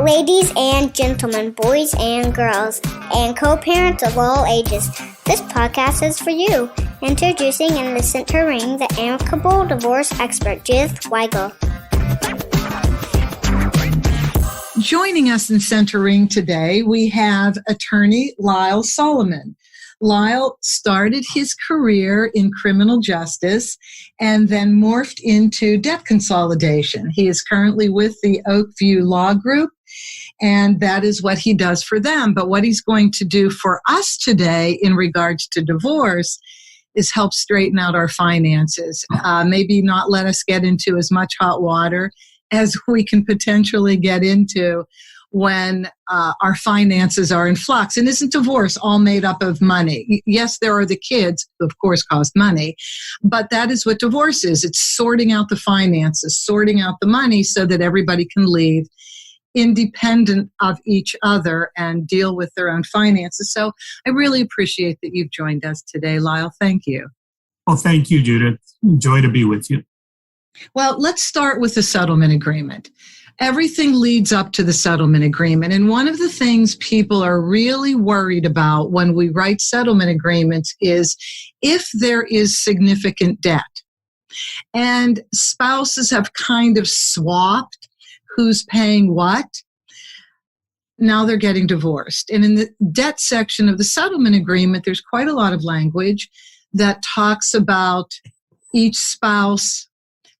Ladies and gentlemen, boys and girls, and co-parents of all ages, this podcast is for you. Introducing in the center ring, the Amicable divorce expert, Judith Weigel. Joining us in center ring today, we have attorney Lyle Solomon. Lyle started his career in criminal justice and then morphed into debt consolidation. He is currently with the Oakview Law Group, and that is what he does for them. But what he's going to do for us today in regards to divorce is help straighten out our finances. Maybe not let us get into as much hot water as we can potentially get into when our finances are in flux. And isn't divorce all made up of money? Yes, there are the kids, who of course cost money, but that is what divorce is. It's sorting out the finances, sorting out the money so that everybody can leave independent of each other and deal with their own finances. So I really appreciate that you've joined us today, Lyle. Thank you. Well, thank you, Judith. Joy to be with you. Well, let's start with the settlement agreement. Everything leads up to the settlement agreement. And one of the things people are really worried about when we write settlement agreements is if there is significant debt. And spouses have kind of swapped who's paying what. Now they're getting divorced. And in the debt section of the settlement agreement, there's quite a lot of language that talks about each spouse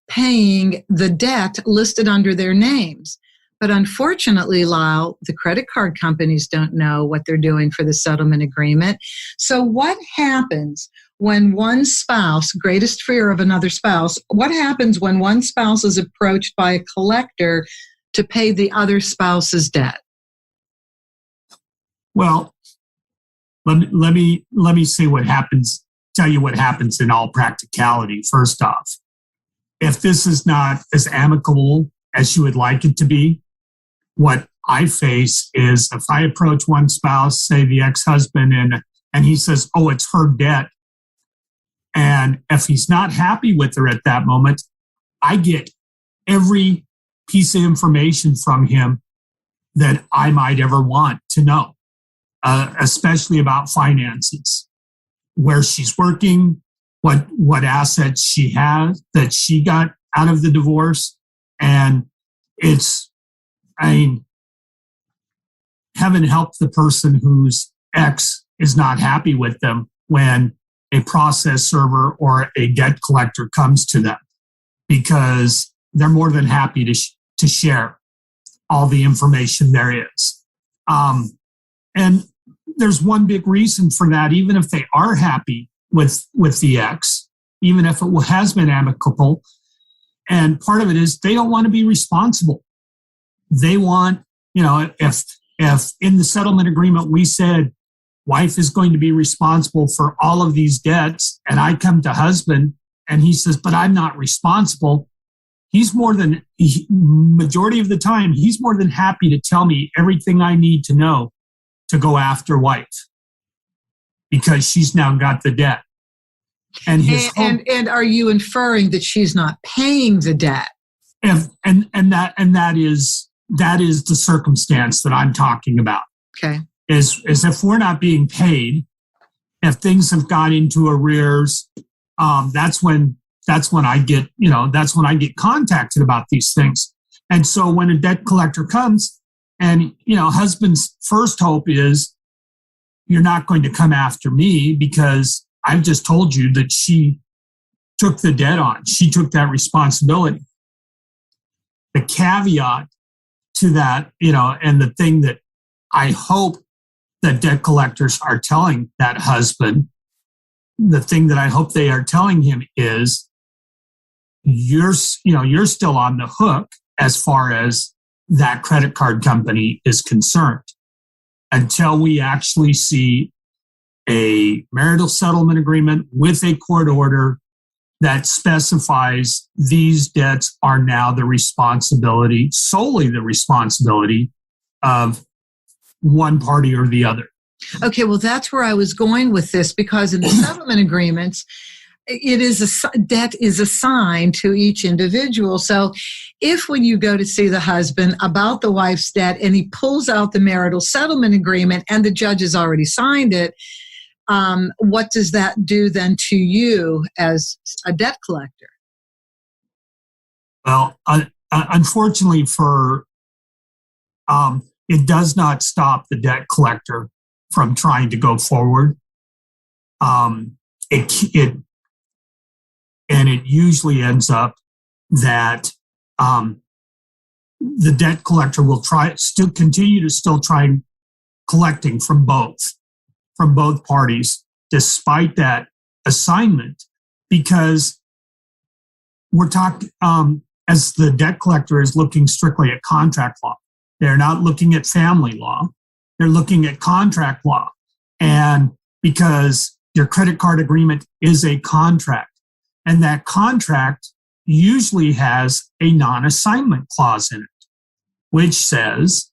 paying the debt listed under their names. But unfortunately, Lyle, the credit card companies don't know what they're doing for the settlement agreement. So what happens when one spouse, greatest fear of another spouse, what happens when one spouse is approached by a collector to pay the other spouse's debt? Well, let me say what happens, tell you what happens in all practicality. First off, if this is not as amicable as you would like it to be, what I face is if I approach one spouse, say the ex-husband, and he says, oh, it's her debt. And if he's not happy with her at that moment, I get every piece of information from him that I might ever want to know, especially about finances, where she's working, what assets she has that she got out of the divorce. And heaven help the person whose ex is not happy with them when a process server or a debt collector comes to them, because they're more than happy to share all the information there is. And there's one big reason for that, even if they are happy with the ex, even if it has been amicable. And part of it is they don't want to be responsible. They want, if in the settlement agreement we said wife is going to be responsible for all of these debts, and I come to husband and he says, but I'm not responsible. Majority of the time, he's more than happy to tell me everything I need to know to go after wife, because she's now got the debt. And are you inferring that she's not paying the debt? And that is the circumstance that I'm talking about. Okay. Is if we're not being paid, if things have gone into arrears, that's when I get contacted about these things. And so when a debt collector comes, and husband's first hope is, you're not going to come after me because I've just told you that she took the debt on. She took that responsibility. The caveat to that, and the thing that I hope that debt collectors are telling that husband, the thing that I hope they are telling him is, you're still on the hook as far as that credit card company is concerned, until we actually see a marital settlement agreement with a court order that specifies these debts are now solely the responsibility of one party or the other. Okay, well, that's where I was going with this, because in the settlement agreements, debt is assigned to each individual. So if when you go to see the husband about the wife's debt and he pulls out the marital settlement agreement and the judge has already signed it, what does that do then to you as a debt collector? Well, unfortunately it does not stop the debt collector from trying to go forward. It usually ends up that the debt collector will continue to try collecting from both parties, despite that assignment, because we're talking as the debt collector is looking strictly at contract law. They're not looking at family law. They're looking at contract law, and because your credit card agreement is a contract. And that contract usually has a non-assignment clause in it, which says,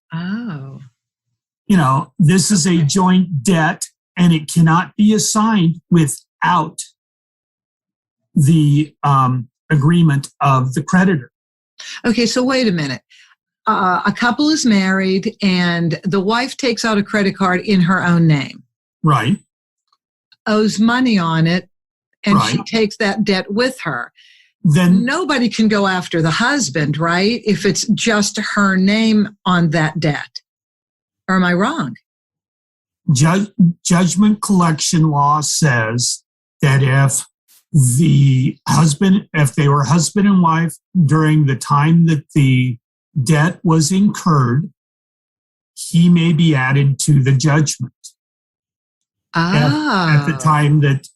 this is a joint debt and it cannot be assigned without the agreement of the creditor. Okay, so wait a minute. A couple is married and the wife takes out a credit card in her own name. Right. Owes money on it. And right. She takes that debt with her. Then nobody can go after the husband, right? If it's just her name on that debt. Or am I wrong? Judgment collection law says that if they were husband and wife during the time that the debt was incurred, he may be added to the judgment. At the time that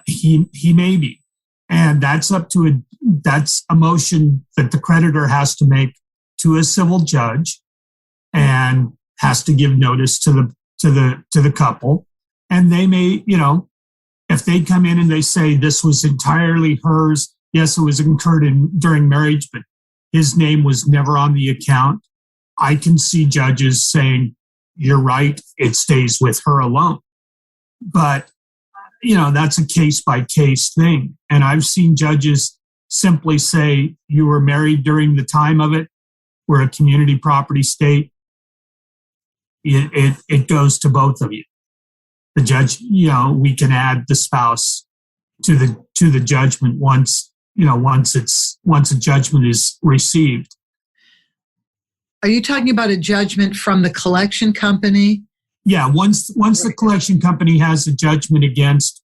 he may be, and that's a motion that the creditor has to make to a civil judge, and has to give notice to the couple, and they may, if they come in and they say this was entirely hers, yes, it was incurred during marriage, but his name was never on the account. I can see judges saying, "You're right, it stays with her alone," but that's a case-by-case thing. And I've seen judges simply say, you were married during the time of it. We're a community property state. It goes to both of you. The judge, we can add the spouse to the judgment once a judgment is received. Are you talking about a judgment from the collection company? Yeah, once the collection company has a judgment against,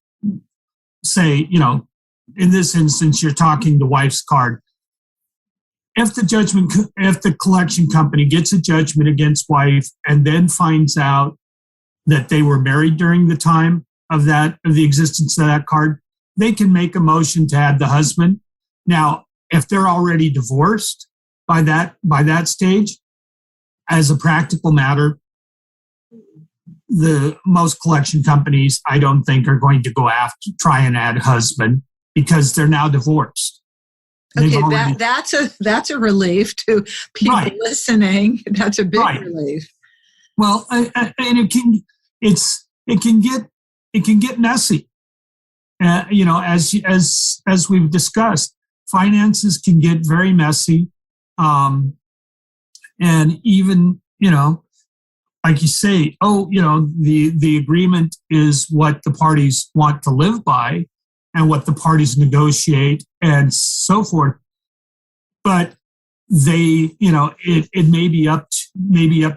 say, in this instance, you're talking the wife's card. If the collection company gets a judgment against wife and then finds out that they were married during the time of the existence of that card, they can make a motion to add the husband. Now, if they're already divorced by that stage, as a practical matter, the most collection companies, I don't think, are going to go after try and add husband because they're now divorced. Okay, that's a relief to people listening. That's a big relief. Well, and it can get messy. As we've discussed, finances can get very messy, and even like you say, the agreement is what the parties want to live by and what the parties negotiate and so forth. But they, it may be up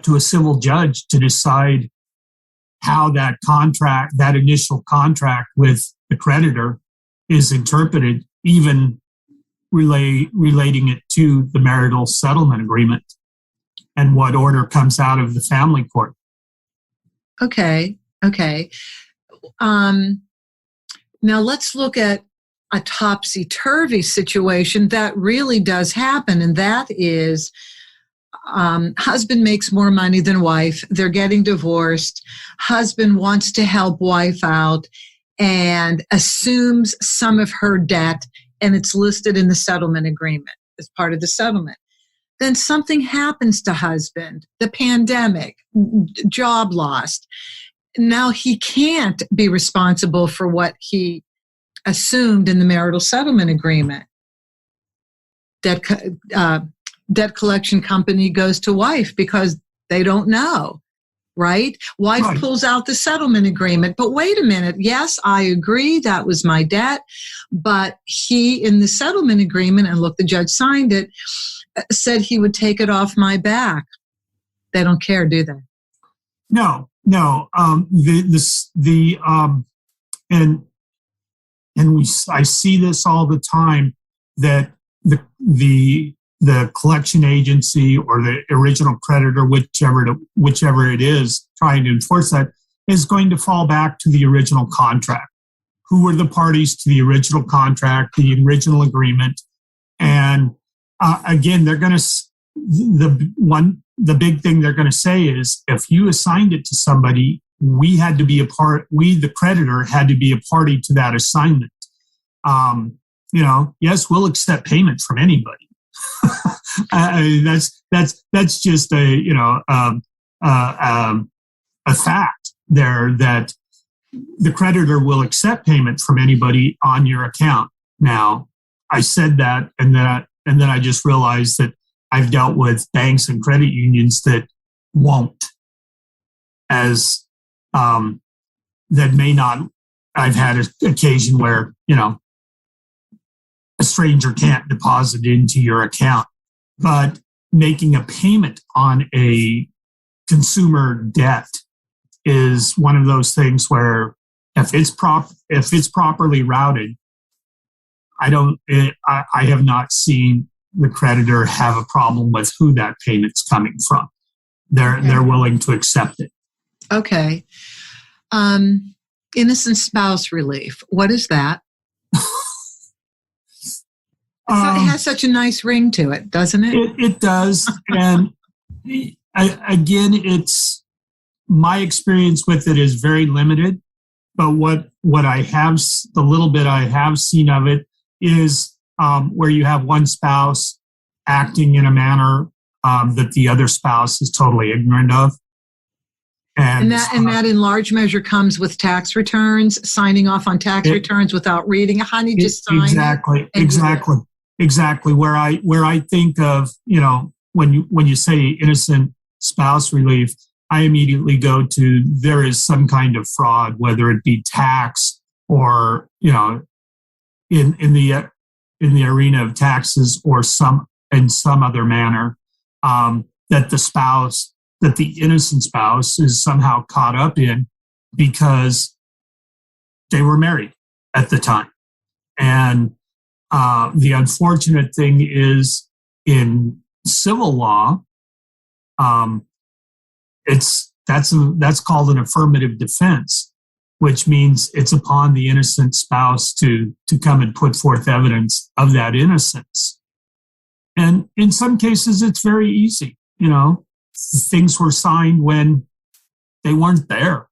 to a civil judge to decide how that initial contract with the creditor is interpreted, even relating it to the marital settlement agreement and what order comes out of the family court. Okay. Now let's look at a topsy-turvy situation that really does happen, and that is husband makes more money than wife. They're getting divorced. Husband wants to help wife out and assumes some of her debt, and it's listed in the settlement agreement as part of the settlement. Then something happens to husband, the pandemic, job lost. Now he can't be responsible for what he assumed in the marital settlement agreement. Debt collection company goes to wife because they don't know, right? Wife Right. pulls out the settlement agreement. But wait a minute. Yes, I agree. That was my debt. But he, in the settlement agreement, and look, the judge signed it, said he would take it off my back. They don't care, do they? No. I see this all the time, that the collection agency or the original creditor, whichever it is trying to enforce that, is going to fall back to the original contract. Who were the parties to the original contract, the original agreement? And again, they're going to the big thing they're going to say is, if you assigned it to somebody, we, the creditor, had to be a party to that assignment. Yes, we'll accept payment from anybody. That's just a fact there, that the creditor will accept payment from anybody on your account. Now, I said that, and then I just realized that I've dealt with banks and credit unions that won't, that may not. I've had an occasion where, a stranger can't deposit into your account, but making a payment on a consumer debt is one of those things where, if it's properly routed, I have not seen the creditor have a problem with who that payment's coming from. They're willing to accept it. Okay. Innocent spouse relief. What is that? It has such a nice ring to it, doesn't it? It does. And again, it's my experience with it is very limited. But what I have, the little bit I have seen of it, is where you have one spouse acting in a manner that the other spouse is totally ignorant of. And that in large measure comes with tax returns, signing off on tax returns without reading. Honey, just sign exactly. Where I think of, when you say innocent spouse relief, I immediately go to, there is some kind of fraud, whether it be tax or, in the arena of taxes, or some other manner, that the innocent spouse is somehow caught up in because they were married at the time. And the unfortunate thing is, in civil law, that's called an affirmative defense, which means it's upon the innocent spouse to come and put forth evidence of that innocence. And in some cases, it's very easy. Things were signed when they weren't there,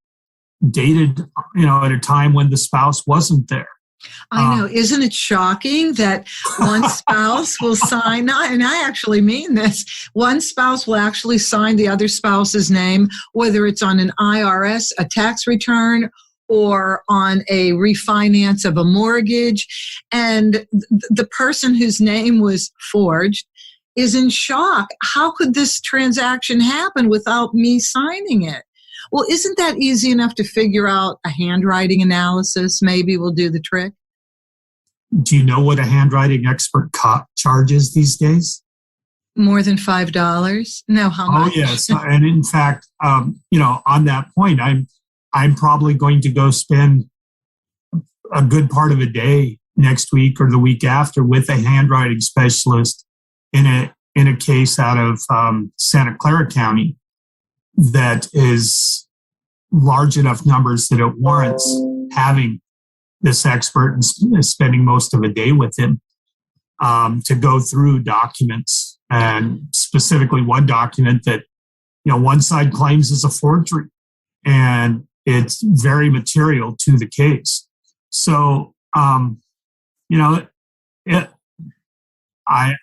dated, at a time when the spouse wasn't there. I know. Isn't it shocking that one spouse will sign, and I actually mean this, one spouse will actually sign the other spouse's name, whether it's on an IRS, a tax return, or on a refinance of a mortgage, and the person whose name was forged is in shock. How could this transaction happen without me signing it? Well, isn't that easy enough to figure out? A handwriting analysis maybe will do the trick. Do you know what a handwriting expert charges these days? More than $5? No, how much? Oh, yes. And in fact, on that point, I'm probably going to go spend a good part of a day next week or the week after with a handwriting specialist in a case out of Santa Clara County that is large enough numbers that it warrants having this expert and spending most of a day with him to go through documents, and specifically one document that one side claims is a forgery, and it's very material to the case. So I know, I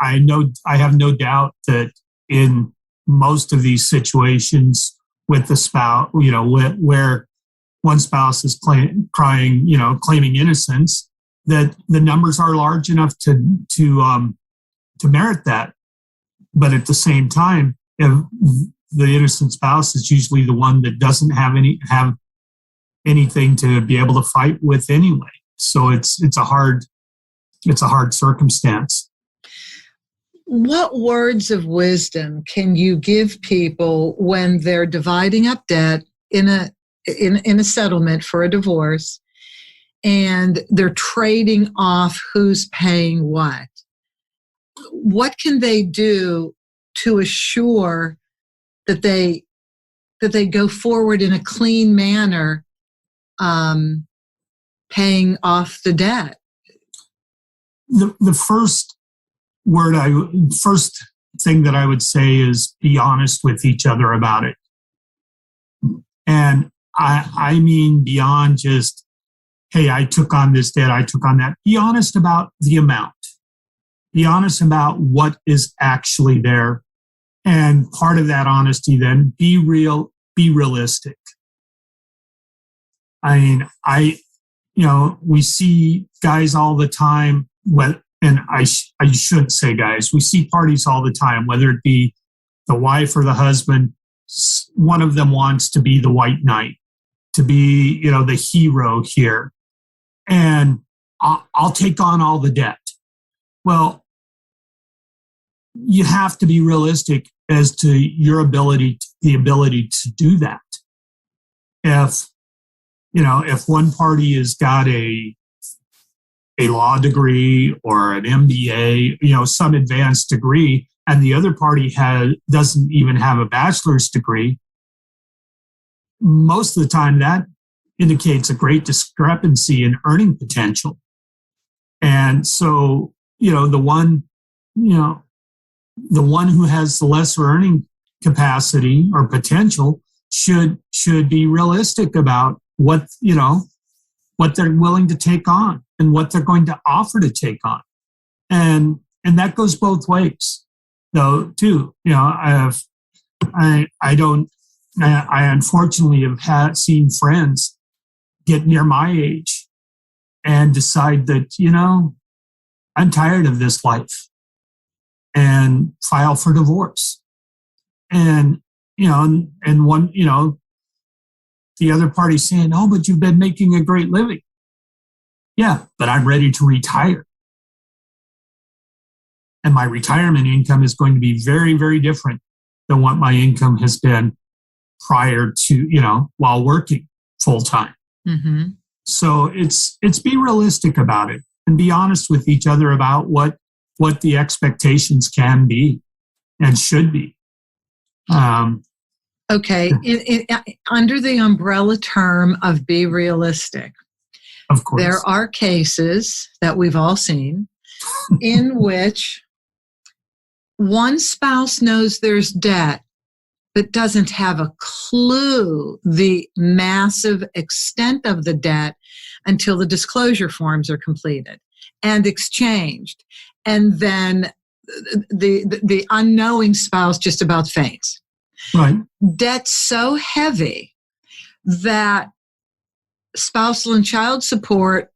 have no doubt that in most of these situations with the spouse, where one spouse is claiming innocence, that the numbers are large enough to merit that. But at the same time, if the innocent spouse is usually the one that doesn't have anything to be able to fight with anyway. So it's a hard circumstance. What words of wisdom can you give people when they're dividing up debt in a settlement for a divorce, and they're trading off who's paying what? What can they do to assure that they go forward in a clean manner, paying off the debt? The first thing that I would say is be honest with each other about it. And I mean beyond just, hey, I took on this debt, I took on that. Be honest about the amount. Be honest about what is actually there. And part of that honesty then, be realistic. I mean, we see guys all the time, and I should say guys, we see parties all the time, whether it be the wife or the husband, one of them wants to be the white knight, to be, the hero here. And I'll take on all the debt. Well, you have to be realistic as to your ability to do that. If one party has got a law degree or an MBA, some advanced degree, and the other party doesn't even have a bachelor's degree, most of the time that indicates a great discrepancy in earning potential. And so, the one who has the lesser earning capacity or potential should be realistic about what they're willing to take on and what they're going to offer to take on. And that goes both ways, though, too. I unfortunately have seen friends get near my age and decide that, I'm tired of this life, and file for divorce. And one, the other party saying, oh, but you've been making a great living. Yeah, but I'm ready to retire. And my retirement income is going to be very, very different than what my income has been prior to, while working full time. Mm-hmm. So it's be realistic about it and be honest with each other about what the expectations can be and should be. Okay. Under the umbrella term of be realistic, of course, there are cases that we've all seen in which one spouse knows there's debt, but doesn't have a clue the massive extent of the debt until the disclosure forms are completed and exchanged. And then the unknowing spouse just about faints. Right. Debt's so heavy that spousal and child support,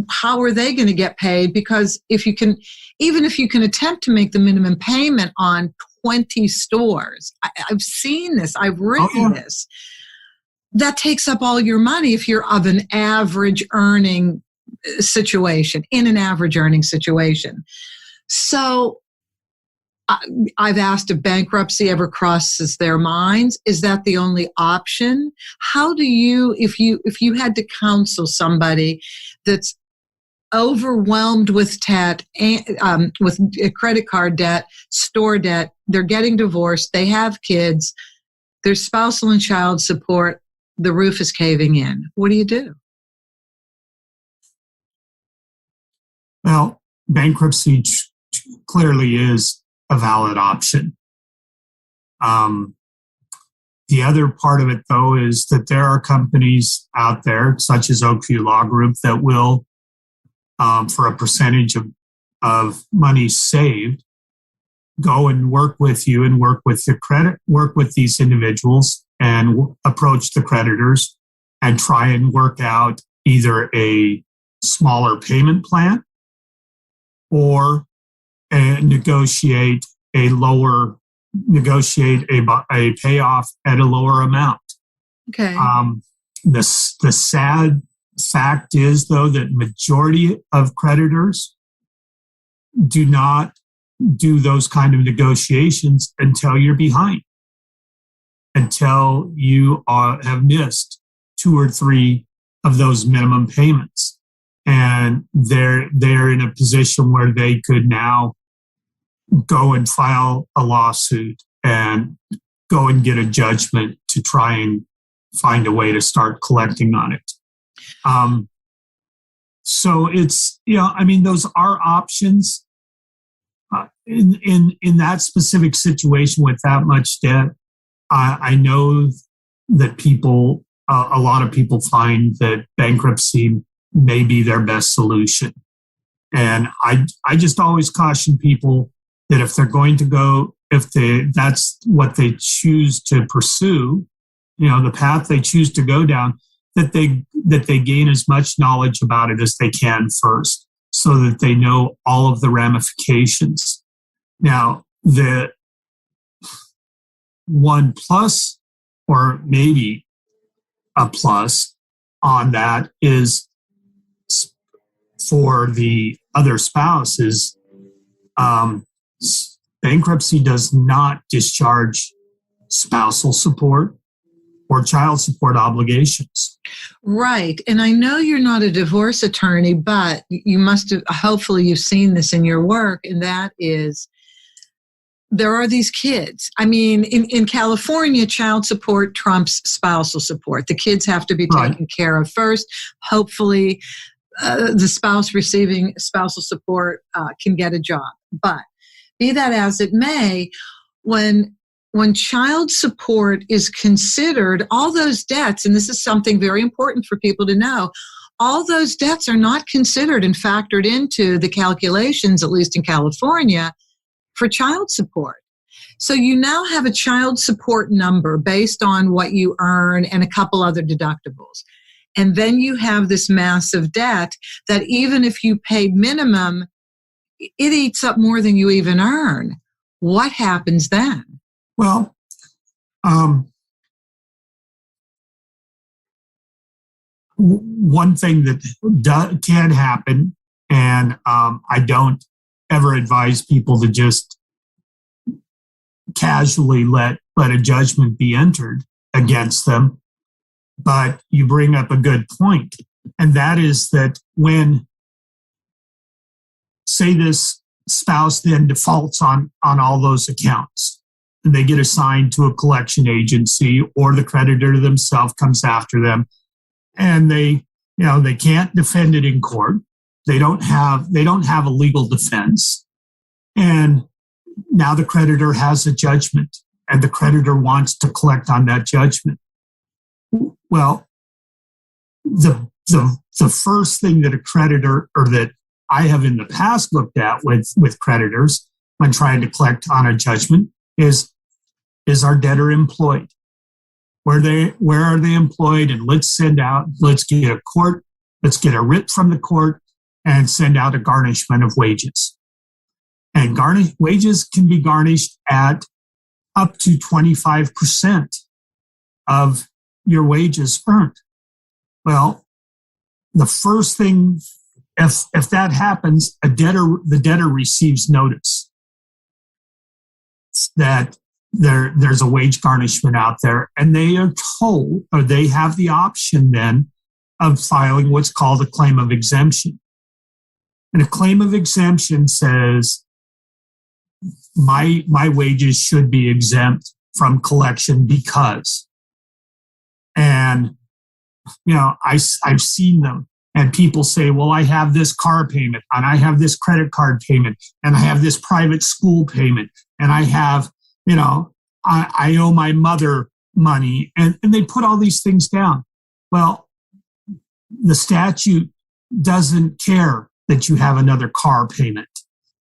how are they going to get paid? Because even if you can attempt to make the minimum payment on 20 stores, I've seen this, I've written this, that takes up all your money if you're of an average earning situation, in an average earning situation. So I've asked if bankruptcy ever crosses their minds. Is that the only option? How do you, if you had to counsel somebody that's overwhelmed with debt, with credit card debt, store debt, they're getting divorced, they have kids, there's spousal and child support, the roof is caving in. What do you do? Well, bankruptcy clearly is a valid option. The other part of it, though, is that there are companies out there, such as Oakview Law Group, that will, for a percentage of money saved, go and work with you and work with these individuals and approach the creditors and try and work out either a smaller payment plan or negotiate a payoff at a lower amount. Okay. The sad fact is, though, that majority of creditors do not do those kind of negotiations until you're behind, until you have missed 2 or 3 of those minimum payments. And they're in a position where they could now go and file a lawsuit and go and get a judgment to try and find a way to start collecting on it. So it's, those are options. In that specific situation with that much debt, I know that a lot of people find that bankruptcy may be their best solution. And I just always caution people that if they're going to go, that's what they choose to pursue, the path they choose to go down, that they gain as much knowledge about it as they can first, so that they know all of the ramifications. Now, the one plus, or maybe a plus on that, is for the other spouse is bankruptcy does not discharge spousal support or child support obligations. Right. And I know you're not a divorce attorney, but you must have, hopefully you've seen this in your work, and that is, there are these kids. I mean, in California, child support trumps spousal support. The kids have to be taken care of first. Hopefully, the spouse receiving spousal support can get a job. But be that as it may, when child support is considered, all those debts, and this is something very important for people to know, all those debts are not considered and factored into the calculations, at least in California, for child support. So you now have a child support number based on what you earn and a couple other deductibles. And then you have this massive debt that even if you paid minimum, it eats up more than you even earn. What happens then? Well, one thing that can happen, and I don't ever advise people to just casually let a judgment be entered against them, but you bring up a good point, and that is that when, say, this spouse then defaults on all those accounts, and they get assigned to a collection agency, or the creditor themselves comes after them, and they can't defend it in court. They don't have a legal defense, and now the creditor has a judgment, and the creditor wants to collect on that judgment. Well, the first thing that a creditor, or that I have in the past looked at with creditors when trying to collect on a judgment is our debtor employed? Where are they employed? And let's get a writ from the court and send out a garnishment of wages. And wages can be garnished at up to 25% of your wages earned. Well, the first thing, if that happens, the debtor receives notice that there's a wage garnishment out there, and they are told, or they have the option then of filing what's called a claim of exemption. And a claim of exemption says, my wages should be exempt from collection because, and I've seen them, and people say, well, I have this car payment, and I have this credit card payment, and I have this private school payment, and I have, I owe my mother money, and they put all these things down. Well, the statute doesn't care that you have another car payment,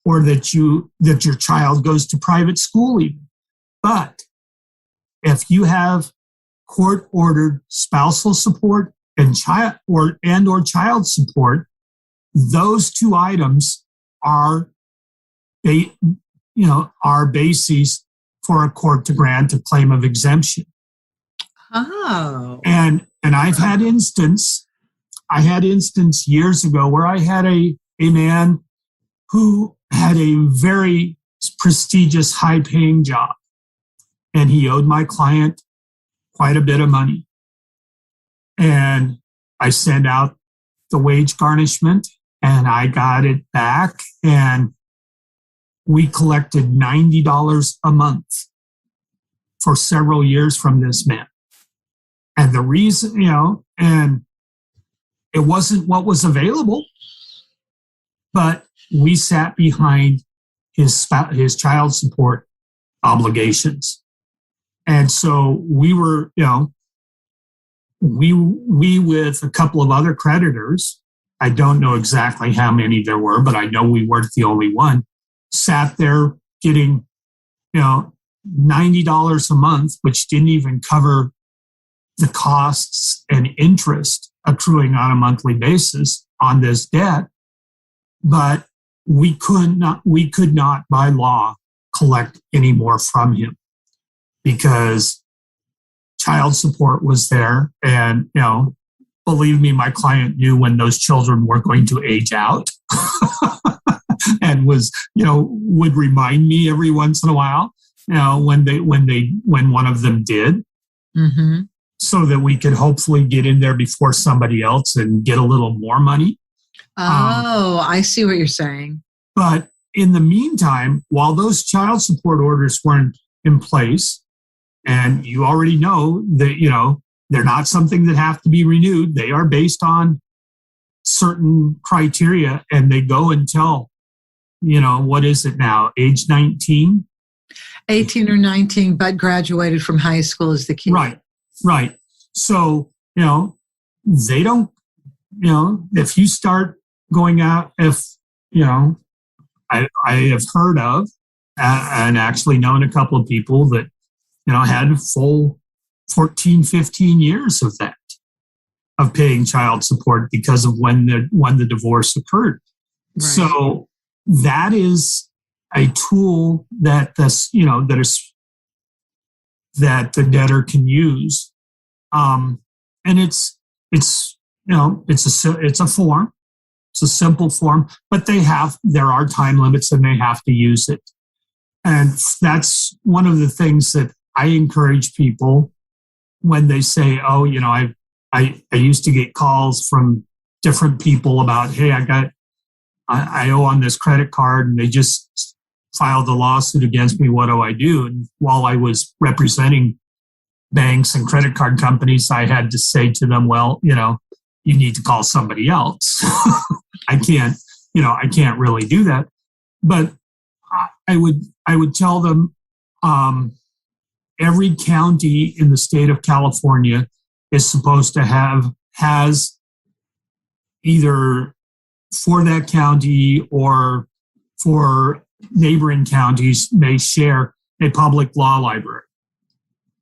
or that your child goes to private school even. But if you have court-ordered spousal support and child support, those two items are, are bases for a court to grant a claim of exemption. Oh. And I had instance years ago where I had a man who had a very prestigious, high-paying job, and he owed my client quite a bit of money. And I sent out the wage garnishment, and I got it back, and we collected $90 a month for several years from this man. And the reason, and it wasn't what was available, but we sat behind his child support obligations. And so we were, we with a couple of other creditors, I don't know exactly how many there were, but I know we weren't the only one, sat there getting, $90 a month, which didn't even cover the costs and interest accruing on a monthly basis on this debt. But we could not by law collect any more from him because child support was there. And, believe me, my client knew when those children were going to age out and would remind me every once in a while, when one of them did, so that we could hopefully get in there before somebody else and get a little more money. I see what you're saying. But in the meantime, while those child support orders weren't in place, and you already know that, they're not something that have to be renewed. They are based on certain criteria, and they go until, what is it now? Age 19? 18 or 19, but graduated from high school is the key. Right. So, they don't, if you start going out, I have heard of and actually known a couple of people that, had a full 14, 15 years of that, of paying child support because of when the divorce occurred. Right. So that is a tool that that the debtor can use. And it's a form. It's a simple form, but there are time limits and they have to use it. And that's one of the things that I encourage people when they say, oh, I used to get calls from different people about, hey, I owe on this credit card and they just filed a lawsuit against me. What do I do? And while I was representing banks and credit card companies, I had to say to them, well, you need to call somebody else. I can't really do that. But I would tell them, every county in the state of California is supposed to has either for that county or for neighboring counties may share a public law library.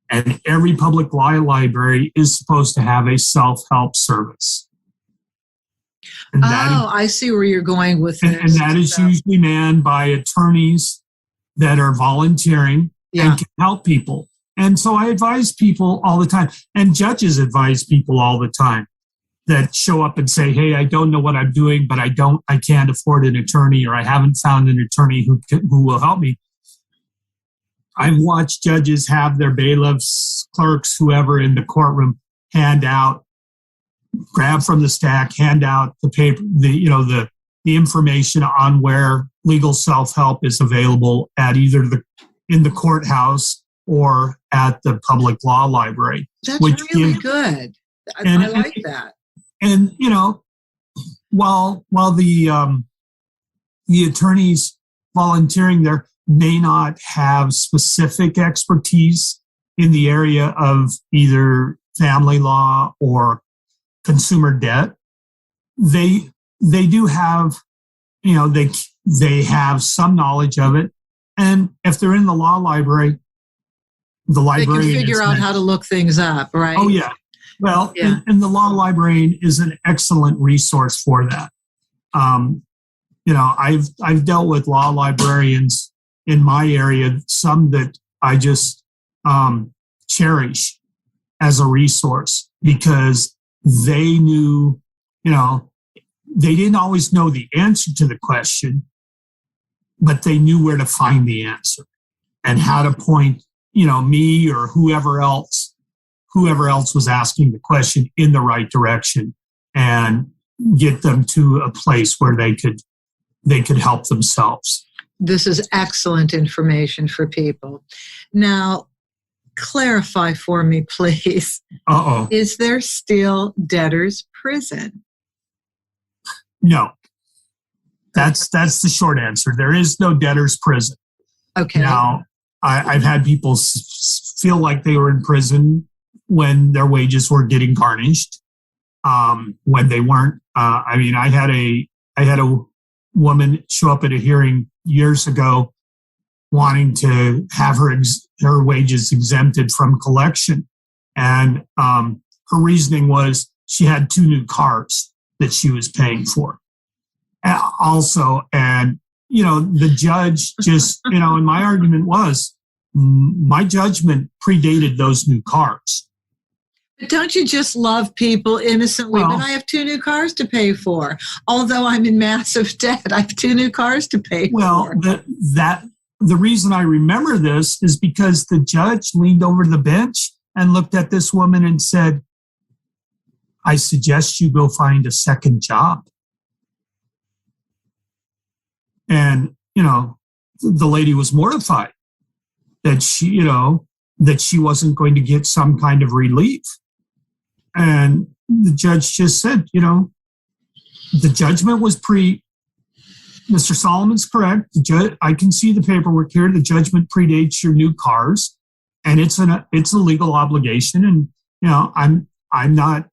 And every public law library is supposed to have a self-help service. And I see where you're going with this. And that is usually manned by attorneys that are volunteering and can help people. And so I advise people all the time, and judges advise people all the time that show up and say, hey, I don't know what I'm doing, but I can't afford an attorney, or I haven't found an attorney who will help me. I've watched judges have their bailiffs, clerks, whoever in the courtroom grab from the stack, hand out the paper, the information on where legal self-help is available at either in the courthouse or at the public law library. That's really good. I like that. And while the attorneys volunteering there may not have specific expertise in the area of either family law or consumer debt, they do have, they have some knowledge of it. And if they're in the law library, the librarian they can figure out how to look things up, right? Oh, yeah. Well, and the law librarian is an excellent resource for that. I've dealt with law librarians in my area, some that I just cherish as a resource because they knew, they didn't always know the answer to the question, but they knew where to find the answer and how to point, me or whoever else was asking the question in the right direction and get them to a place where they could help themselves. This is excellent information for people. Now, clarify for me, please. Uh-oh. Is there still debtor's prison? No. That's the short answer. There is no debtor's prison. Okay. Now, I've had people feel like they were in prison when their wages were getting garnished, when they weren't. I had a woman show up at a hearing years ago wanting to have her wages exempted from collection. And her reasoning was she had 2 new cars that she was paying for. Also, and, the judge just, and my argument was my judgment predated those new cars. Don't you just love people innocently? But I have 2 new cars to pay for. Although I'm in massive debt, I have 2 new cars to pay for. Well, the reason I remember this is because the judge leaned over the bench and looked at this woman and said, I suggest you go find a second job. And, the lady was mortified that she wasn't going to get some kind of relief. And the judge just said, the judgment was Mr. Solomon's correct. I can see the paperwork here. The judgment predates your new cars, and it's a legal obligation. And I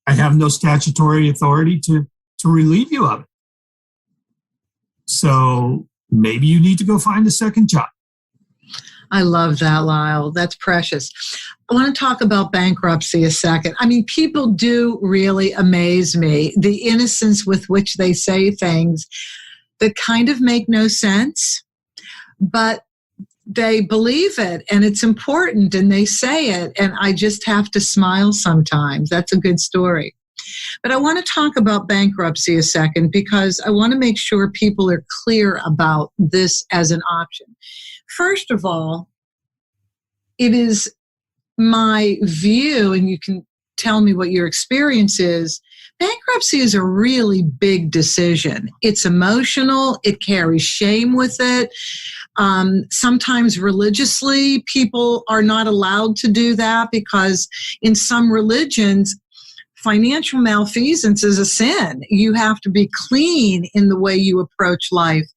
have no statutory authority to relieve you of it. So maybe you need to go find a second job. I love that, Lyle. That's precious. I want to talk about bankruptcy a second. People do really amaze me. The innocence with which they say things that kind of make no sense, but they believe it and it's important and they say it. And I just have to smile sometimes. That's a good story. But I want to talk about bankruptcy a second because I want to make sure people are clear about this as an option. First of all, it is my view, and you can tell me what your experience is, bankruptcy is a really big decision. It's emotional. It carries shame with it. Sometimes religiously, people are not allowed to do that because in some religions, financial malfeasance is a sin. You have to be clean in the way you approach life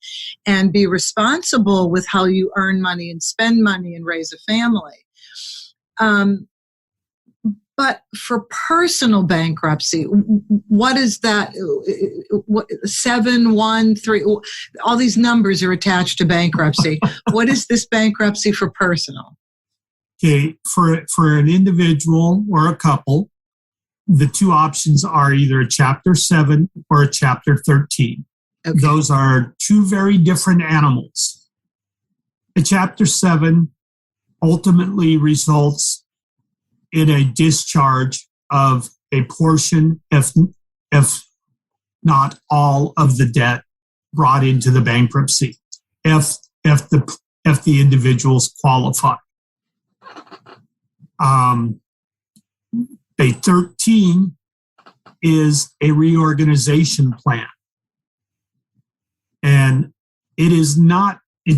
and be responsible with how you earn money and spend money and raise a family. But for personal bankruptcy, what is that? 7, 1, 3, all these numbers are attached to bankruptcy. What is this bankruptcy for personal? Okay, for an individual or a couple, the 2 options are either a Chapter 7 or a Chapter 13. Okay. Those are 2 very different animals. A Chapter 7 ultimately results in a discharge of a portion, if not all, of the debt brought into the bankruptcy, if the individuals qualify. A 13 is a reorganization plan. And it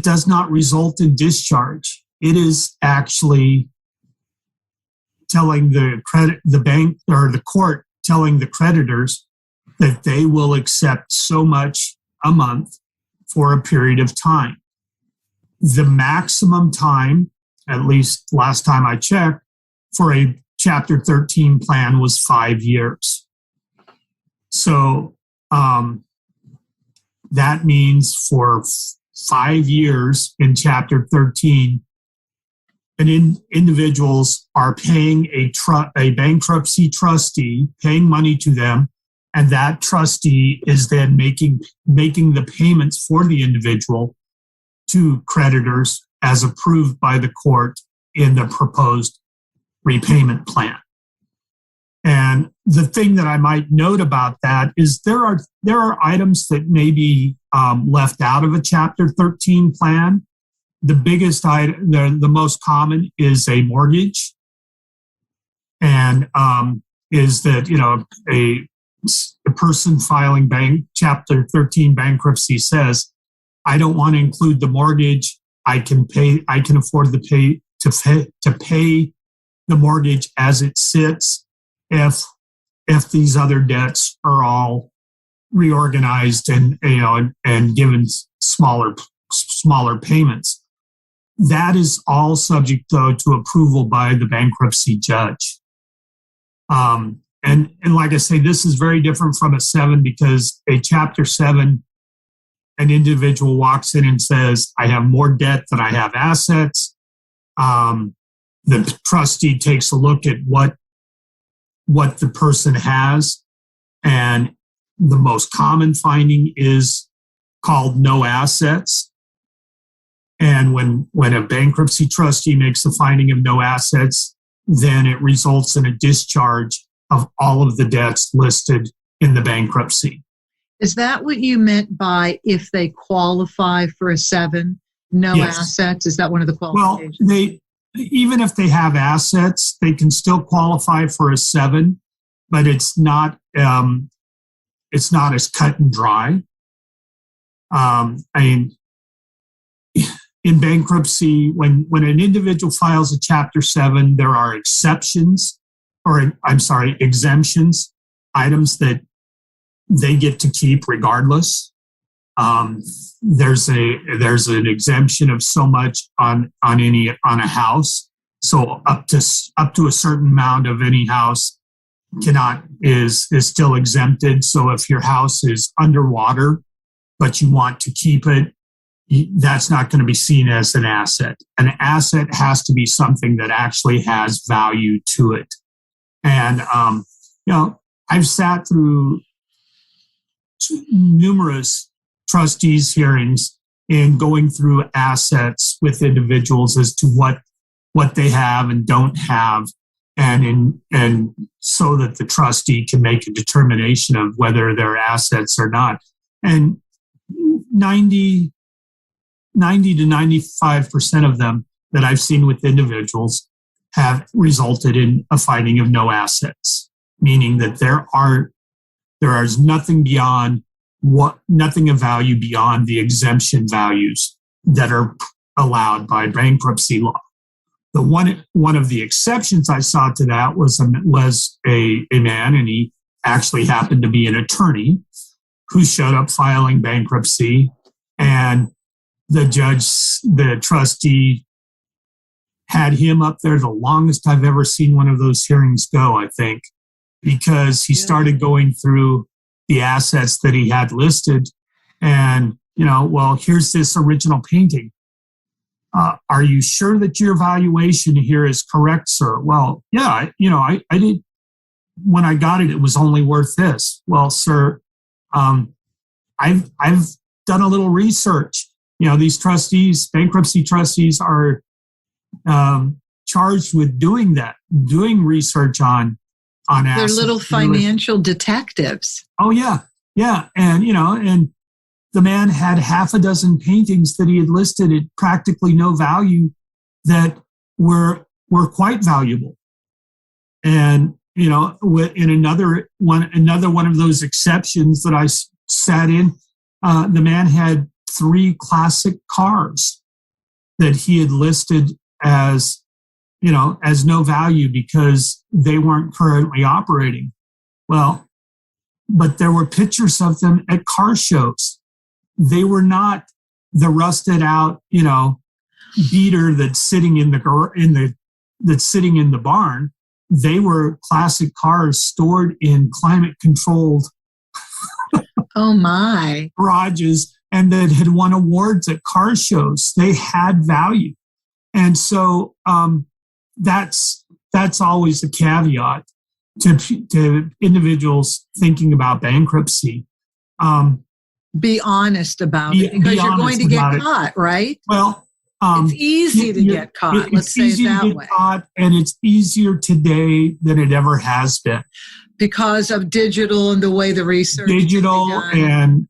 does not result in discharge. It is actually telling the bank or the court telling the creditors that they will accept so much a month for a period of time. The maximum time, at least last time I checked, for a Chapter 13 plan was 5 years. So that means for 5 years in Chapter 13, individuals are paying a bankruptcy trustee, paying money to them And that trustee is then making the payments for the individual to creditors as approved by the court in the proposed repayment plan. And the thing that I might note about that is there are items that may be left out of a Chapter 13 plan. The biggest item, the most common, is a mortgage, and is that a person filing Chapter 13 bankruptcy says, I don't want to include the mortgage. I can afford to pay the mortgage as it sits if these other debts are all reorganized and given smaller payments. That is all subject, though, to approval by the bankruptcy judge. And like I say, this is very different from a 7, because a Chapter 7, an individual walks in and says, I have more debt than I have assets. The trustee takes a look at what the person has, and the most common finding is called no assets. And when a bankruptcy trustee makes the finding of no assets, then it results in a discharge of all of the debts listed in the bankruptcy. Is that what you meant by if they qualify for a 7, no Yes. assets? Is that one of the qualifications? Well, even if they have assets, they can still qualify for a 7, but it's not as cut and dry. In bankruptcy, when an individual files a Chapter 7, there are exemptions, items that they get to keep regardless. There's an exemption of so much on a house. So up to a certain amount of any house is still exempted. So if your house is underwater, but you want to keep it, that's not going to be seen as an asset. An asset has to be something that actually has value to it. And I've sat through numerous trustees hearings in going through assets with individuals as to what they have and don't have, and so that the trustee can make a determination of whether they're assets or not. And 90 to 95% of them that I've seen with individuals have resulted in a finding of no assets, meaning that there is nothing of value beyond the exemption values that are allowed by bankruptcy law. The one of the exceptions I saw to that was a man, and he actually happened to be an attorney who showed up filing bankruptcy, and the trustee had him up there the longest I've ever seen one of those hearings go, I think, because he started going through the assets that he had listed, and here's this original painting. Are you sure that your valuation here is correct, sir? Well, yeah, I did. When I got it, it was only worth this. Well, sir, I've done a little research. These bankruptcy trustees are charged with doing research on assets. They're little financial detectives. Oh yeah, and and the man had half a dozen paintings that he had listed at practically no value that were quite valuable. And in another one of those exceptions that I sat in, the man had 3 classic cars that he had listed as no value because they weren't currently operating. Well, but there were pictures of them at car shows. They were not the rusted out, beater that's sitting in the barn. They were classic cars stored in climate controlled oh my garages, and that had won awards at car shows. They had value. And so that's always a caveat. to individuals thinking about bankruptcy. Be honest about it, because you're going to get caught, right? Well, it's easy to get caught. Let's say it that way. Caught, and it's easier today than it ever has been because of digital and the way the research, and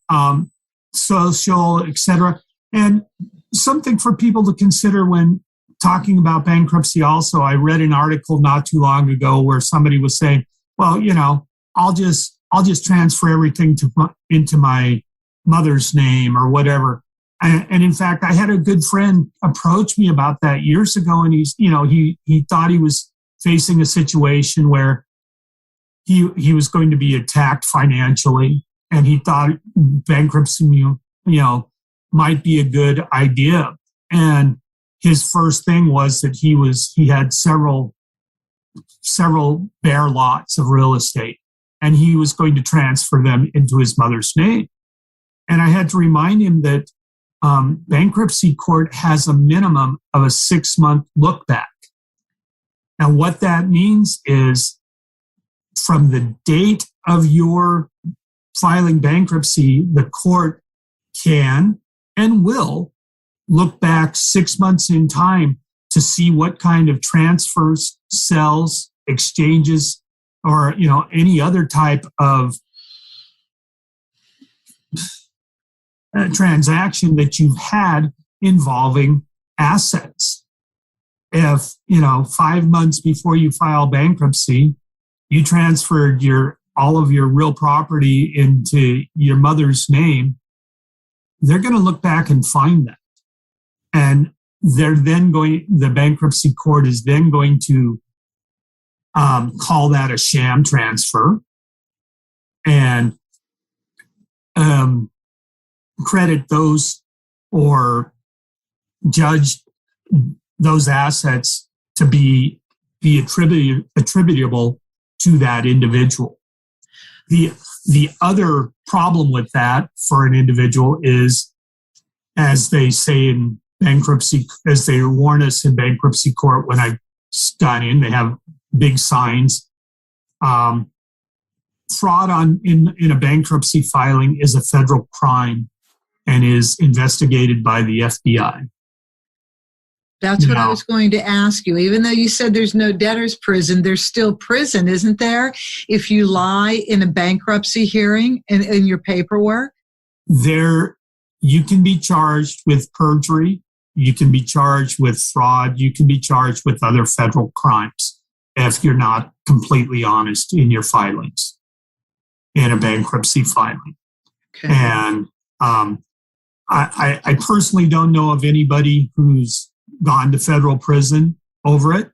social, etc. And something for people to consider when talking about bankruptcy. Also, I read an article not too long ago where somebody was saying, "Well, I'll just transfer everything into my mother's name or whatever." And in fact, I had a good friend approach me about that years ago, and he thought he was facing a situation where he was going to be attacked financially, and he thought bankruptcy, might be a good idea. And his first thing was that he had several bare lots of real estate, and he was going to transfer them into his mother's name. And I had to remind him that bankruptcy court has a minimum of a 6-month look back. And what that means is from the date of your filing bankruptcy, the court can and will look back 6 months in time to see what kind of transfers, sales, exchanges, or any other type of transaction that you've had involving assets. If 5 months before you file bankruptcy, you transferred all of your real property into your mother's name, they're going to look back and find that. And the bankruptcy court is then going to call that a sham transfer and credit those or judge those assets to be attributable to that individual. The other problem with that for an individual is, as they say in bankruptcy, as they warn us in bankruptcy court when I got in, they have big signs. Fraud in a bankruptcy filing is a federal crime and is investigated by the FBI. That's what I was going to ask you. Even though you said there's no debtor's prison, there's still prison, isn't there? If you lie in a bankruptcy hearing in your paperwork? You can be charged with perjury. You can be charged with fraud. You can be charged with other federal crimes if you're not completely honest in your filings in a bankruptcy filing. Okay. And I personally don't know of anybody who's gone to federal prison over it.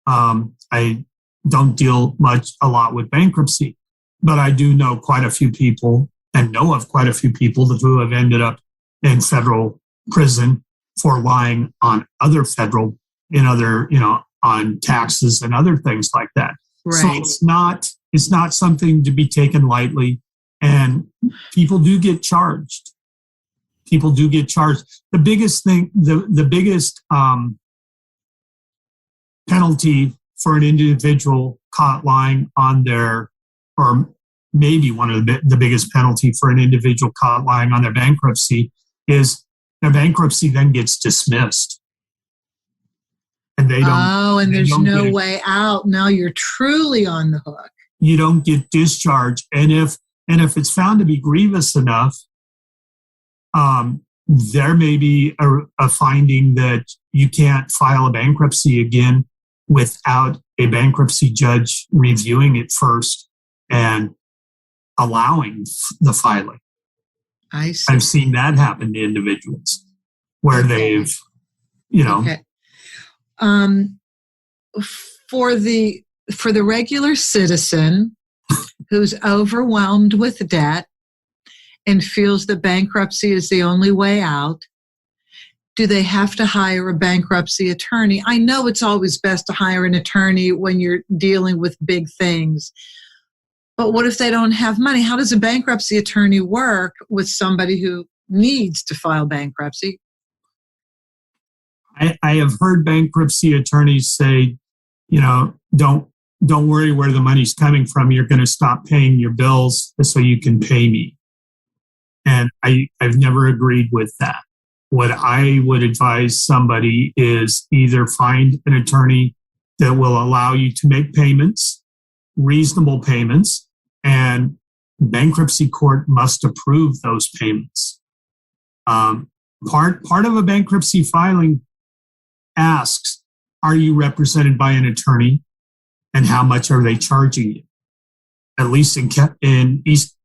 I don't deal a lot with bankruptcy, but I do know quite a few people and know of quite a few people who have ended up in federal prison for lying on on taxes and other things like that. Right. So it's not something to be taken lightly, and people do get charged. People do get charged. The biggest thing, the biggest penalty for an individual caught lying on or maybe one of the biggest penalty for an individual caught lying on their bankruptcy is their bankruptcy then gets dismissed. And they don't. Oh, and there's no way out. Now you're truly on the hook. You don't get discharged. And if it's found to be grievous enough, there may be a finding that you can't file a bankruptcy again without a bankruptcy judge reviewing it first and allowing the filing. I see. I've seen that happen to individuals where they've, Okay. For the regular citizen who's overwhelmed with debt and feels that bankruptcy is the only way out, do they have to hire a bankruptcy attorney? I know it's always best to hire an attorney when you're dealing with big things, but what if they don't have money? How does a bankruptcy attorney work with somebody who needs to file bankruptcy? I have heard bankruptcy attorneys say, don't don't worry where the money's coming from. You're going to stop paying your bills so you can pay me. And I've never agreed with that. What I would advise somebody is either find an attorney that will allow you to make payments, reasonable payments, and bankruptcy court must approve those payments. Part of a bankruptcy filing asks, are you represented by an attorney, and how much are they charging you? At least in East,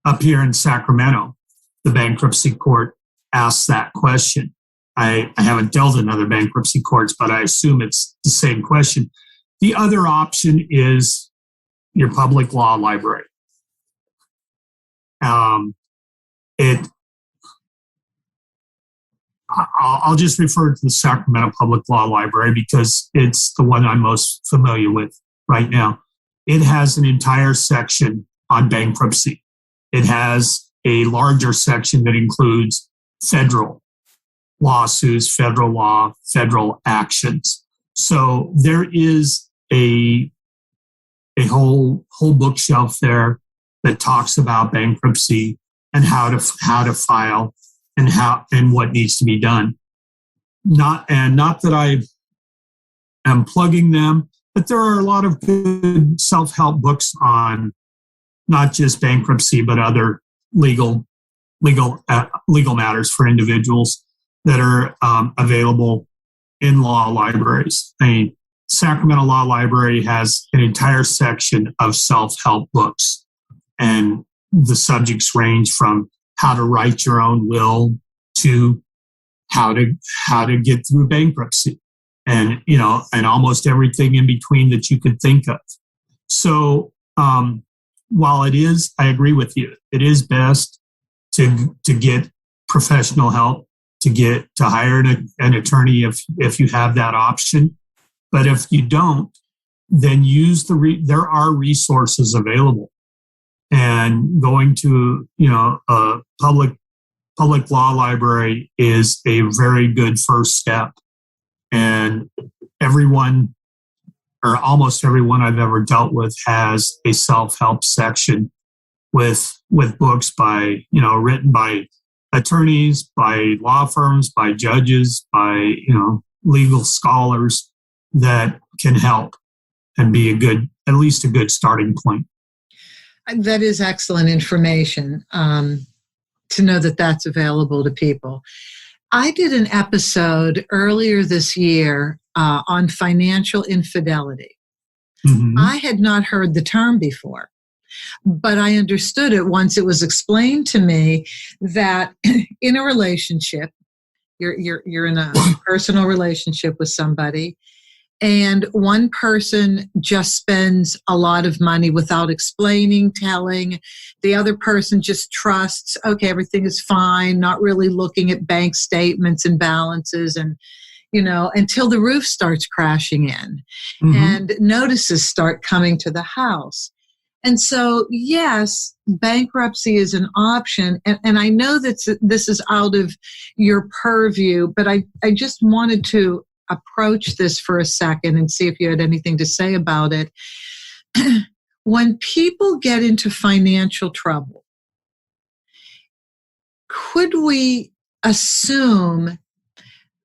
up here in Sacramento, the bankruptcy court asks that question. I haven't dealt in other bankruptcy courts, but I assume it's the same question. The other option is your public law library. I'll just refer to the Sacramento Public Law Library because it's the one I'm most familiar with right now. It has an entire section on bankruptcy. It has a larger section that includes federal lawsuits, federal law, federal actions. So there is a whole bookshelf there that talks about bankruptcy and how to file and what needs to be done. Not that I am plugging them, but there are a lot of good self-help books on not just bankruptcy, but other legal matters for individuals that are available in law libraries. Sacramento Law Library has an entire section of self-help books, and the subjects range from how to write your own will to how to get through bankruptcy, and almost everything in between that you could think of. So while I agree with you, it is best to get professional help, to hire an attorney if you have that option. But if you don't, then use there are resources available, and going to a public law library is a very good first step. And everyone, or almost everyone I've ever dealt with, has a self-help section with books written by attorneys, by law firms, by judges, by legal scholars that can help and be at least a good starting point. That is excellent information to know that that's available to people. I did an episode earlier this year on financial infidelity. Mm-hmm. I had not heard the term before, but I understood it once it was explained to me that in a relationship, you're in a personal relationship with somebody, and one person just spends a lot of money without explaining, telling. The other person just trusts, okay, everything is fine, not really looking at bank statements and balances, and until the roof starts crashing in. Mm-hmm. And notices start coming to the house. And so, yes, bankruptcy is an option. And I know that this is out of your purview, but I just wanted to approach this for a second and see if you had anything to say about it. When people get into financial trouble, could we assume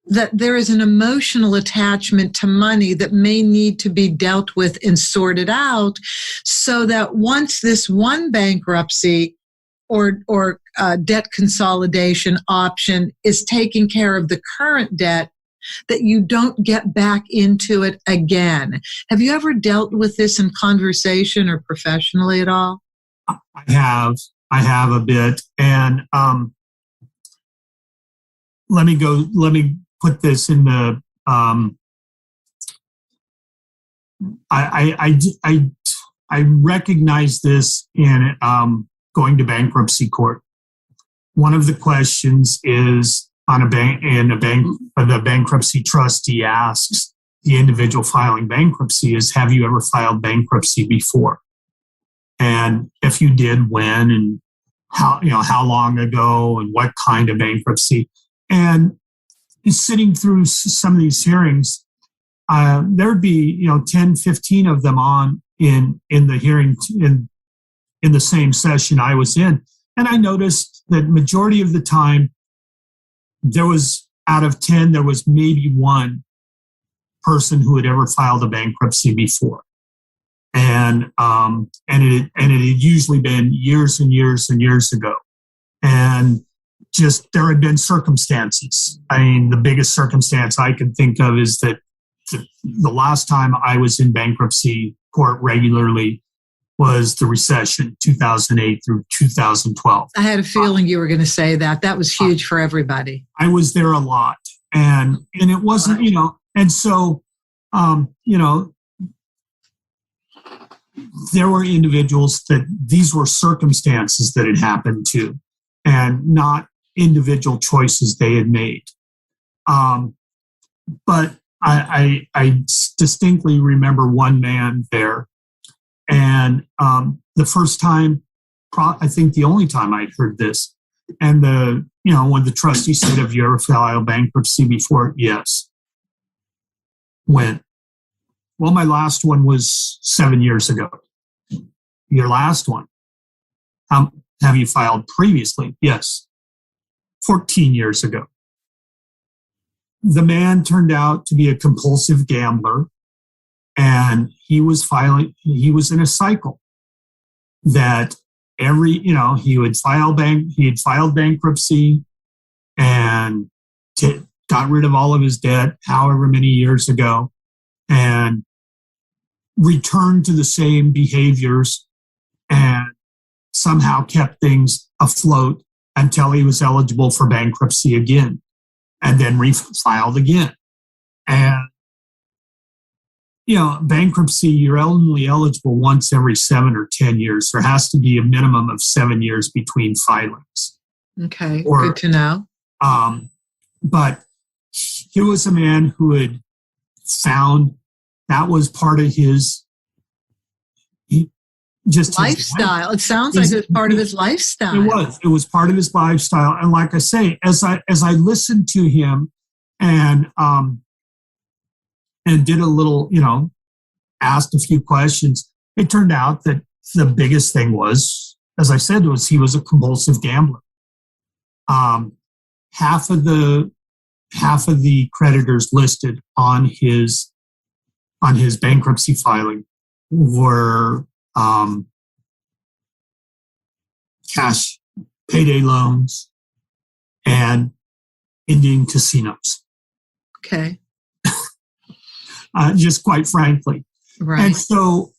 that there is an emotional attachment to money that may need to be dealt with and sorted out, so that once this one bankruptcy or debt consolidation option is taking care of the current debt, that you don't get back into it again? Have you ever dealt with this in conversation or professionally at all? I have a bit. And let me put this in the, I recognize this in going to bankruptcy court. One of the questions is, the bankruptcy trustee asks the individual filing bankruptcy is, have you ever filed bankruptcy before? And if you did, when, and how long ago, and what kind of bankruptcy? And sitting through some of these hearings, there'd be 10, 15 of them on in the hearing in the same session I was in, and I noticed that majority of the time there was, out of 10, there was maybe one person who had ever filed a bankruptcy before, and it had usually been years and years and years ago, and just there had been circumstances. I mean, the biggest circumstance I can think of is that the last time I was in bankruptcy court regularly was the recession, 2008 through 2012. I had a feeling you were going to say that. That was huge for everybody. I was there a lot, and it wasn't, and so, there were individuals that these were circumstances that had happened to, and not individual choices they had made. But I distinctly remember one man there, and the first time, I think the only time I'd heard this, and when the trustee said, "Have you ever filed bankruptcy before?" Yes. When? Well, my last one was 7 years ago. Your last one? Have you filed previously? Yes. 14 years ago. The man turned out to be a compulsive gambler, and he was in a cycle that he had filed bankruptcy and got rid of all of his debt however many years ago, and returned to the same behaviors and somehow kept things afloat until he was eligible for bankruptcy again, and then refiled again. And, bankruptcy, you're only eligible once every 7 or 10 years. There has to be a minimum of 7 years between filings. Okay, good to know. But he was a man who had found that was part of his lifestyle. It sounds like it was part of his lifestyle. It was part of his lifestyle. And like I say, as I listened to him and did a little, asked a few questions, it turned out that the biggest thing was, as I said, he was a compulsive gambler. Half of the creditors listed on his bankruptcy filing were cash payday loans and Indian casinos. Okay. Just quite frankly. Right. And so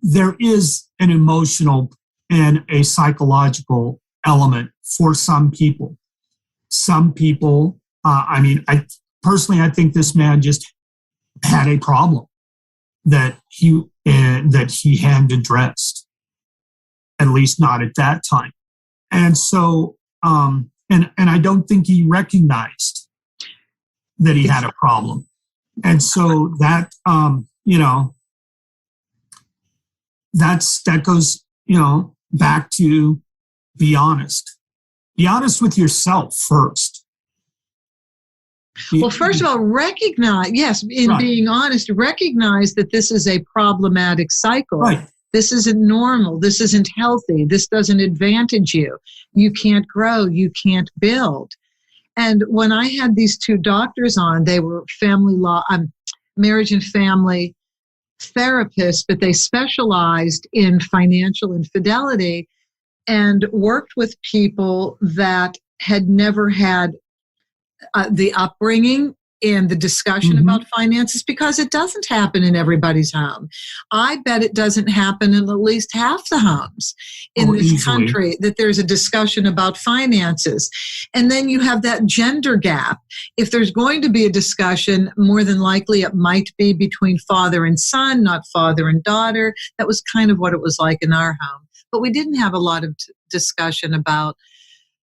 there is an emotional and a psychological element for some people. Some people, I think this man just had a problem that he hadn't addressed, at least not at that time. And so, and I don't think he recognized that he had a problem. And so that, that goes, back to be honest. Be honest with yourself first. Well, first of all, being honest, recognize that this is a problematic cycle. Right. This isn't normal. This isn't healthy. This doesn't advantage you. You can't grow. You can't build. And when I had these two doctors on, they were family law, marriage and family therapists, but they specialized in financial infidelity and worked with people that had never had the upbringing and the discussion about finances, because it doesn't happen in everybody's home. I bet it doesn't happen in at least half the homes in this country that there's a discussion about finances. And then you have that gender gap. If there's going to be a discussion, more than likely it might be between father and son, not father and daughter. That was kind of what it was like in our home. But we didn't have a lot of discussion about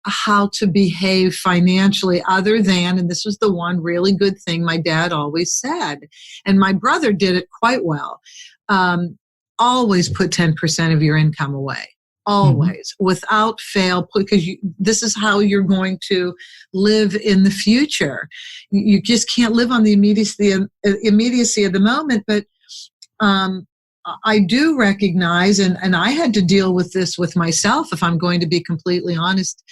how to behave financially, other than, and this was the one really good thing my dad always said, and my brother did it quite well, always put 10% of your income away. always, without fail, because this is how you're going to live in the future. You just can't live on the immediacy of the moment. But I do recognize, and I had to deal with this with myself, if I'm going to be completely honest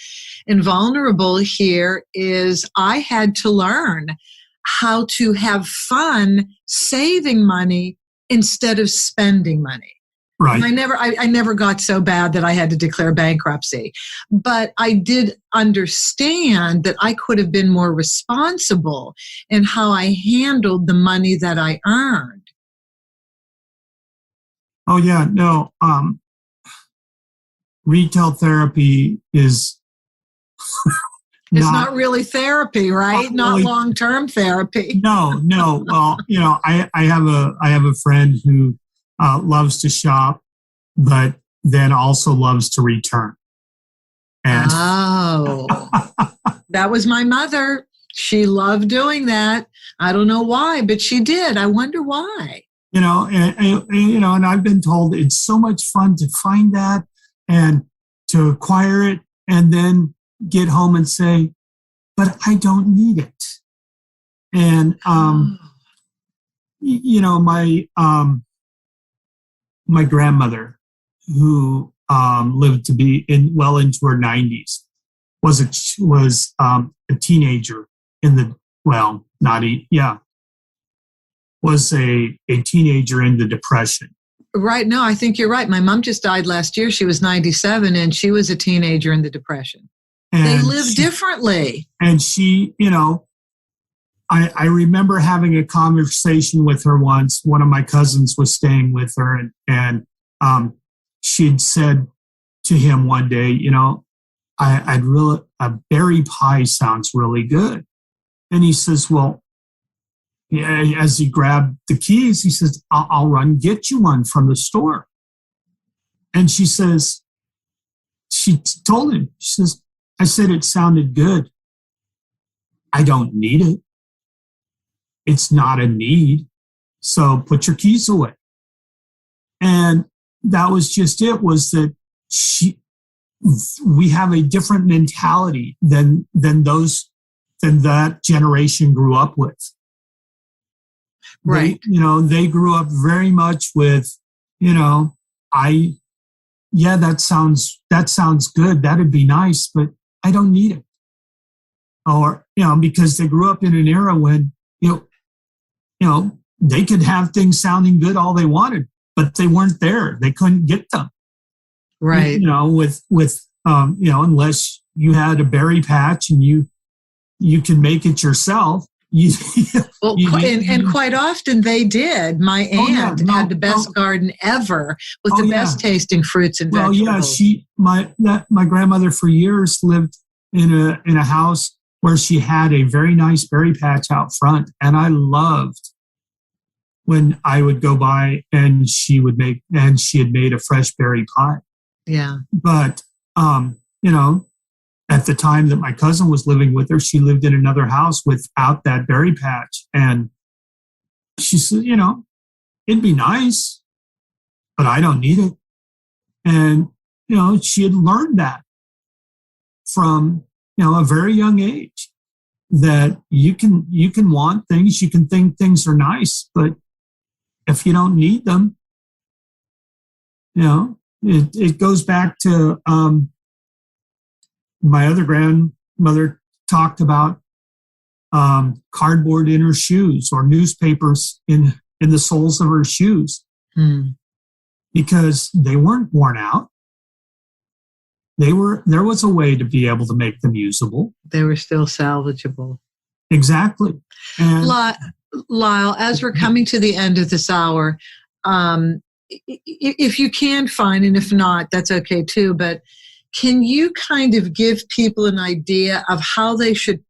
and vulnerable here, is I had to learn how to have fun saving money instead of spending money. Right. I never got so bad that I had to declare bankruptcy, but I did understand that I could have been more responsible in how I handled the money that I earned. Oh yeah, no. Retail therapy is it's not really therapy, right? Not really, long-term therapy. No. Well, I have a friend who loves to shop, but then also loves to return. And that was my mother. She loved doing that. I don't know why, but she did. I wonder why. And I've been told it's so much fun to find that and to acquire it and then get home and say, but I don't need it. And, my grandmother, who lived to be well into her 90s, was a teenager was a teenager in the Depression. Right. No, I think you're right. My mom just died last year. She was 97 and she was a teenager in the Depression. And they lived differently. And she, I remember having a conversation with her once. One of my cousins was staying with her and she'd said to him one day, a berry pie sounds really good. And he says, well, yeah, as he grabbed the keys, he says, I'll run get you one from the store. And she told him, she says, I said it sounded good. I don't need it. It's not a need. So put your keys away. And that was just it, was that we have a different mentality than that generation grew up with. Right. They grew up very much with, that sounds good. That'd be nice, but I don't need it. Or, because they grew up in an era when, they could have things sounding good all they wanted, but they weren't there. They couldn't get them. Right. Unless you had a berry patch and you can make it yourself. And quite often they did. My aunt had the best garden ever with the best tasting fruits and vegetables. My grandmother for years lived in a house where she had a very nice berry patch out front, and I loved when I would go by and she had made a fresh berry pie. Yeah. But at the time that my cousin was living with her, she lived in another house without that berry patch. And she said, it'd be nice, but I don't need it. And, she had learned that from, a very young age, that you can want things, you can think things are nice, but if you don't need them, it goes back to, my other grandmother talked about cardboard in her shoes or newspapers in the soles of her shoes because they weren't worn out. There was a way to be able to make them usable. They were still salvageable. Exactly. And Lyle, as we're coming to the end of this hour, if you can find, and if not, that's okay too, but can you kind of give people an idea of how they should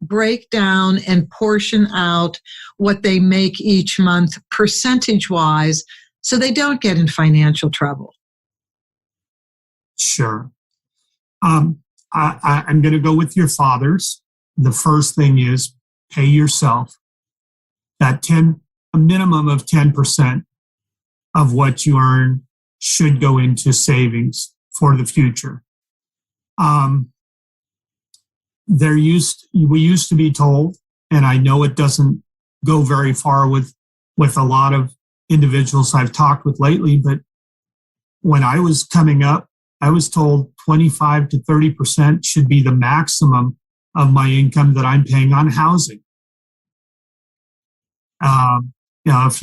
break down and portion out what they make each month percentage-wise so they don't get in financial trouble? Sure. I'm going to go with your father's. The first thing is pay yourself a minimum of 10% of what you earn should go into savings for the future. We used to be told, and I know it doesn't go very far with a lot of individuals I've talked with lately, but when I was coming up, I was told 25 to 30% should be the maximum of my income that I'm paying on housing.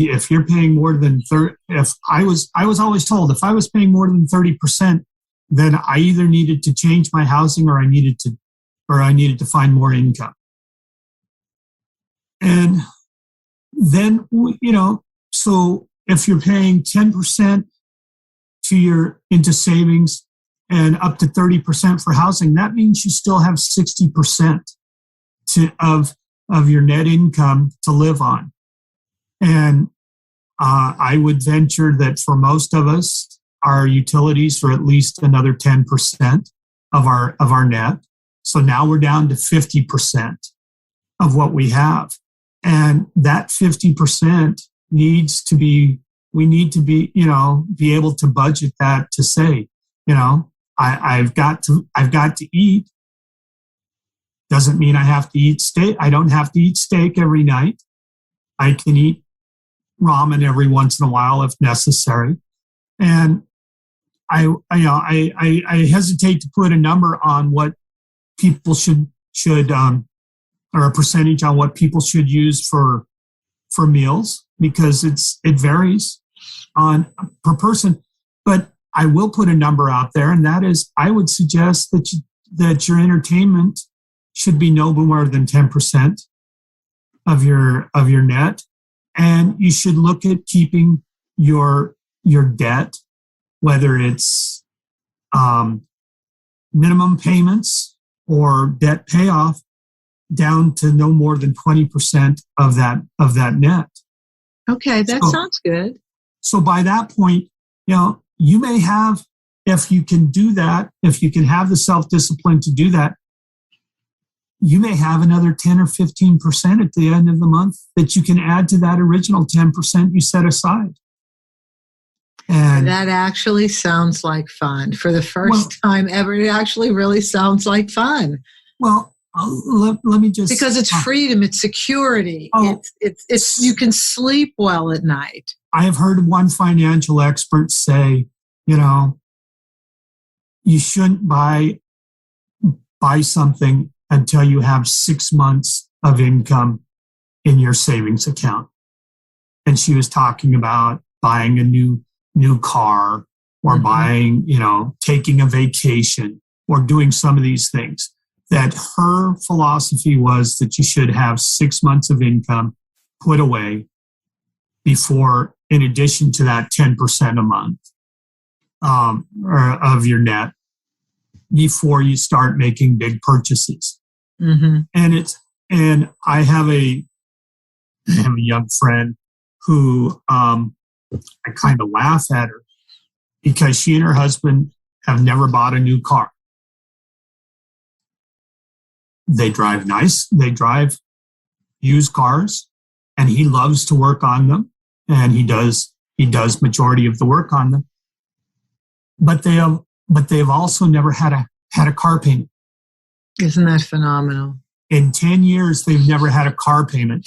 If you're paying more than 30, I was always told if I was paying more than 30%, then I either needed to change my housing or I needed to find more income. And then, so if you're paying 10% into savings and up to 30% for housing, that means you still have 60% of your net income to live on. And I would venture that for most of us, our utilities are at least another 10% of our net. So now we're down to 50% of what we have. And that 50% we need to be able to budget that to say, I've got to eat. Doesn't mean I have to eat steak. I don't have to eat steak every night. I can eat ramen every once in a while if necessary. And I hesitate to put a number on what people should or a percentage on what people should use for meals, because it varies per person. But I will put a number out there, and that is, I would suggest that your entertainment should be no more than 10% of your net, and you should look at keeping your debt, whether it's minimum payments or debt payoff, down to no more than 20% of that net. Okay, that sounds good. So by that point, you may have, if you can do that, if you can have the self-discipline to do that, you may have another 10 or 15% at the end of the month that you can add to that original 10% you set aside. And that actually sounds like fun. For the first time ever, it actually really sounds like fun. Well, let me just... Because it's freedom, it's security. It's you can sleep well at night. I have heard one financial expert say, you shouldn't buy something until you have 6 months of income in your savings account. And she was talking about buying a new car, or buying, taking a vacation, or doing some of these things. That her philosophy was that you should have 6 months of income put away before, in addition to that 10% a month of your net, before you start making big purchases. Mm-hmm. And I have a young friend who I kind of laugh at her because she and her husband have never bought a new car. They drive nice. They drive used cars, and he loves to work on them, and he does majority of the work on them. But they've also never had a car payment. Isn't that phenomenal? In 10 years, they've never had a car payment,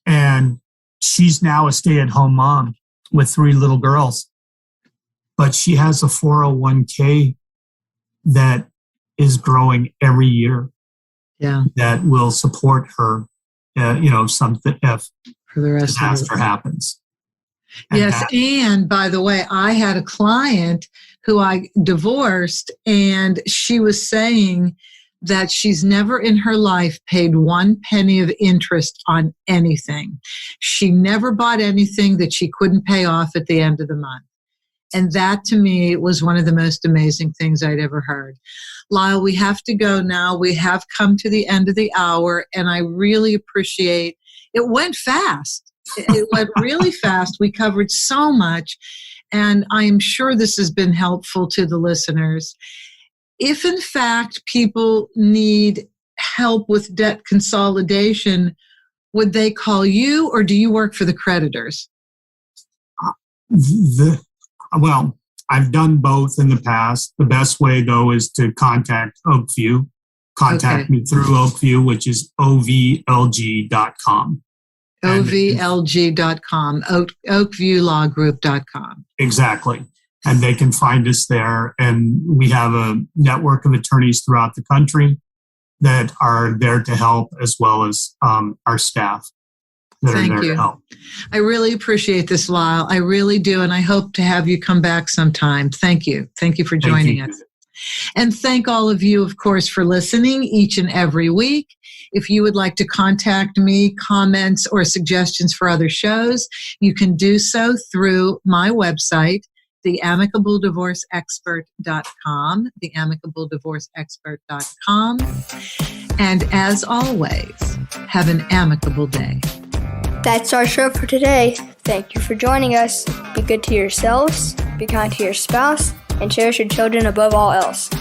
and she's now a stay-at-home mom with 3 little girls. But she has a 401k that is growing every year. Yeah, that will support her, something if for the rest disaster of happens. And by the way, I had a client who I divorced, and she was saying that she's never in her life paid 1 penny of interest on anything. She never bought anything that she couldn't pay off at the end of the month. And that, to me, was one of the most amazing things I'd ever heard. Lyle, we have to go now. We have come to the end of the hour, and I really appreciate it. Went fast. It went really fast. We covered so much, and I'm sure this has been helpful to the listeners. If, in fact, people need help with debt consolidation, would they call you, or do you work for the creditors? Well, I've done both in the past. The best way, though, is to contact Oakview. Contact me through Oakview, which is ovlg.com. ovlg.com, oakviewlawgroup.com. Exactly. And they can find us there. And we have a network of attorneys throughout the country that are there to help, as well as our staff that are there to help. I really appreciate this, Lyle. I really do. And I hope to have you come back sometime. Thank you. Thank you for joining us. And thank all of you, of course, for listening each and every week. If you would like to contact me, comments, or suggestions for other shows, you can do so through my website, theamicableddivorceexpert.com, theamicableddivorceexpert.com. And as always, have an amicable day. That's our show for today. Thank you for joining us. Be good to yourselves, be kind to your spouse, and cherish your children above all else.